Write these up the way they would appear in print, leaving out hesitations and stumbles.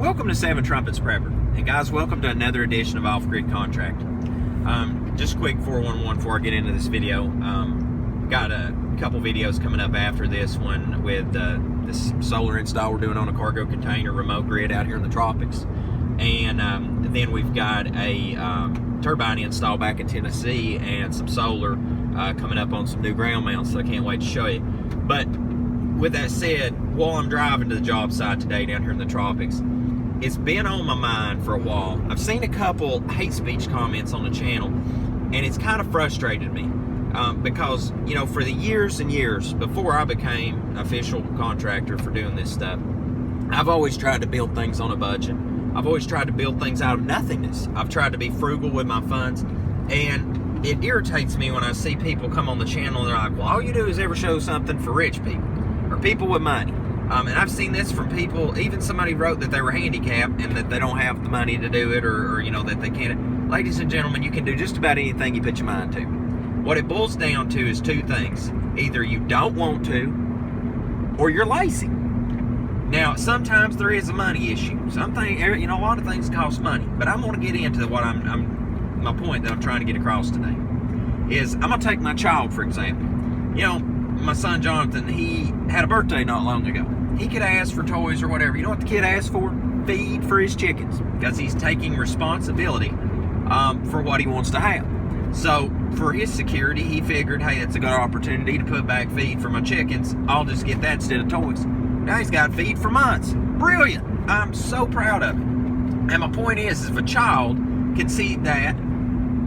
Welcome to Seven Trumpets Prepper, and guys, welcome to another edition of Off-Grid Contract. Just a quick 411 before I get into this video. Got a couple videos coming up after this one with this solar install we're doing on a cargo container remote grid out here in the tropics, and then we've got a turbine install back in Tennessee and some solar coming up on some new ground mounts, so I can't wait to show you. But with that said, while I'm driving to the job site today down here in the tropics, it's been on my mind for a while. I've seen a couple hate speech comments on the channel, and it's kind of frustrated me because, you know, for the years and years before I became an official contractor for doing this stuff, I've always tried to build things on a budget. I've always tried to build things out of nothingness. I've tried to be frugal with my funds, and it irritates me when I see people come on the channel and they're like, well, all you do is ever show something for rich people or people with money. And I've seen this from people, even somebody wrote that they were handicapped and that they don't have the money to do it, or you know, that they can't. Ladies and gentlemen, you can do just about anything you put your mind to. What it boils down to is two things. Either you don't want to, or you're lazy. Now, sometimes there is a money issue. Something, you know, a lot of things cost money. But I'm going to get into what my point that I'm trying to get across today is I'm going to take my child, for example. You know, my son Jonathan, he had a birthday not long ago. He could ask for toys or whatever. You know what the kid asked for? Feed for his chickens, because he's taking responsibility for what he wants to have. So for his security, he figured, hey, it's a good opportunity to put back feed for my chickens. I'll just get that instead of toys. Now he's got feed for months. Brilliant. I'm so proud of it. And my point is if a child can see that,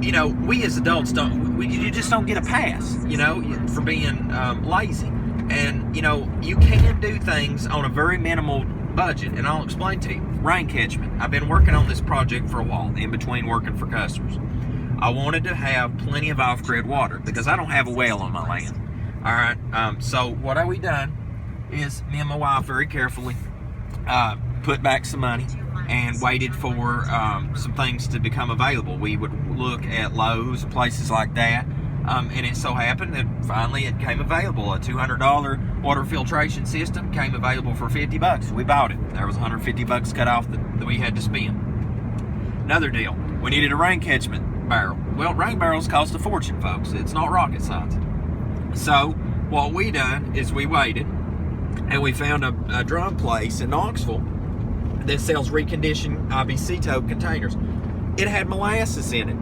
you know, we as adults you just don't get a pass, you know, for being lazy. And, you know, you can do things on a very minimal budget, and I'll explain to you. Rain catchment. I've been working on this project for a while, in between working for customers. I wanted to have plenty of off-grid water, because I don't have a well on my land. All right, so what have we done is, me and my wife very carefully put back some money and waited for some things to become available. We would look at Lowe's and places like that. And it so happened that finally it came available. A $200 water filtration system came available for $50. We bought it. There was $150 cut off that we had to spend. Another deal, we needed a rain catchment barrel. Well, rain barrels cost a fortune, folks. It's not rocket science. So what we done is we waited, and we found a drum place in Knoxville that sells reconditioned IBC tote containers. It had molasses in it.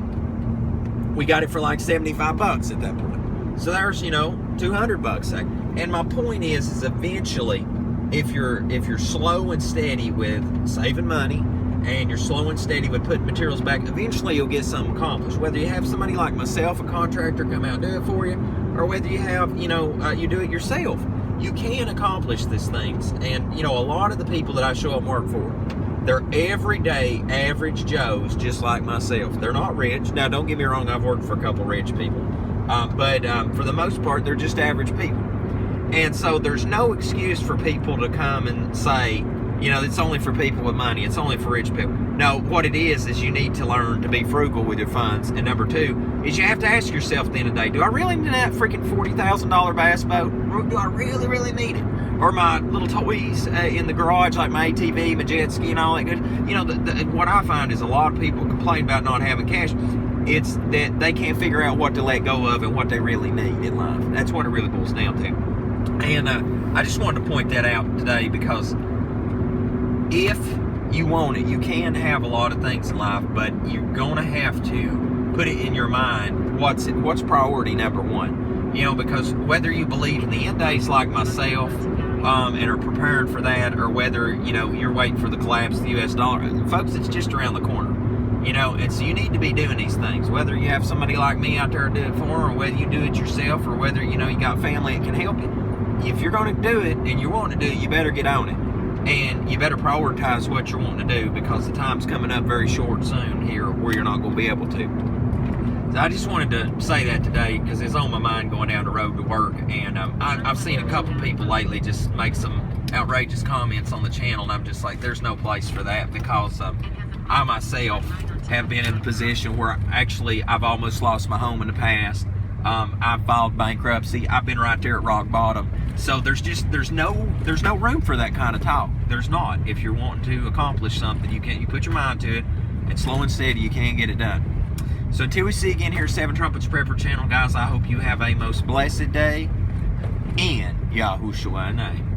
We got it for like $75 at that point. So there's, you know, $200. And my point is eventually, if you're slow and steady with saving money, and you're slow and steady with putting materials back, eventually you'll get something accomplished. Whether you have somebody like myself, a contractor, come out and do it for you, or whether you have, you know, you do it yourself, you can accomplish these things. And, you know, a lot of the people that I show up and work for, they're everyday average Joes just like myself. They're not rich. Now, don't get me wrong, I've worked for a couple rich people. But for the most part, they're just average people. And so there's no excuse for people to come and say, you know, it's only for people with money. It's only for rich people. No, what it is you need to learn to be frugal with your funds. And number two is you have to ask yourself at the end of the day, do I really need that freaking $40,000 bass boat? Do I really, really need it? Or my little toys in the garage, like my ATV, my jet ski, and all that good. You know, what I find is a lot of people complain about not having cash. It's that they can't figure out what to let go of and what they really need in life. That's what it really boils down to. And I just wanted to point that out today, because if you want it, you can have a lot of things in life, but you're going to have to put it in your mind what's priority number one. You know, because whether you believe in the end days like myself, and are preparing for that, or whether, you know, you're waiting for the collapse of the US dollar, folks, it's just around the corner. You know, and so you need to be doing these things, whether you have somebody like me out there to do it for, or whether you do it yourself, or whether, you know, you got family that can help you. If you're going to do it and you're wanting to do it, you better get on it, and you better prioritize what you're wanting to do, because the time's coming up very short soon here where you're not going to be able to. I just wanted to say that today, because it's on my mind going down the road to work. And I've seen a couple people lately just make some outrageous comments on the channel, and I'm just like, there's no place for that, because I myself have been in a position where actually I've almost lost my home in the past I filed bankruptcy. I've been right there at rock bottom. So there's no room for that kind of talk. There's not. If you're wanting to accomplish something, you put your mind to it, and slow and steady, you can get it done. So until we see you again here, Seven Trumpets Prepper Channel, guys, I hope you have a most blessed day in Yahushua's name.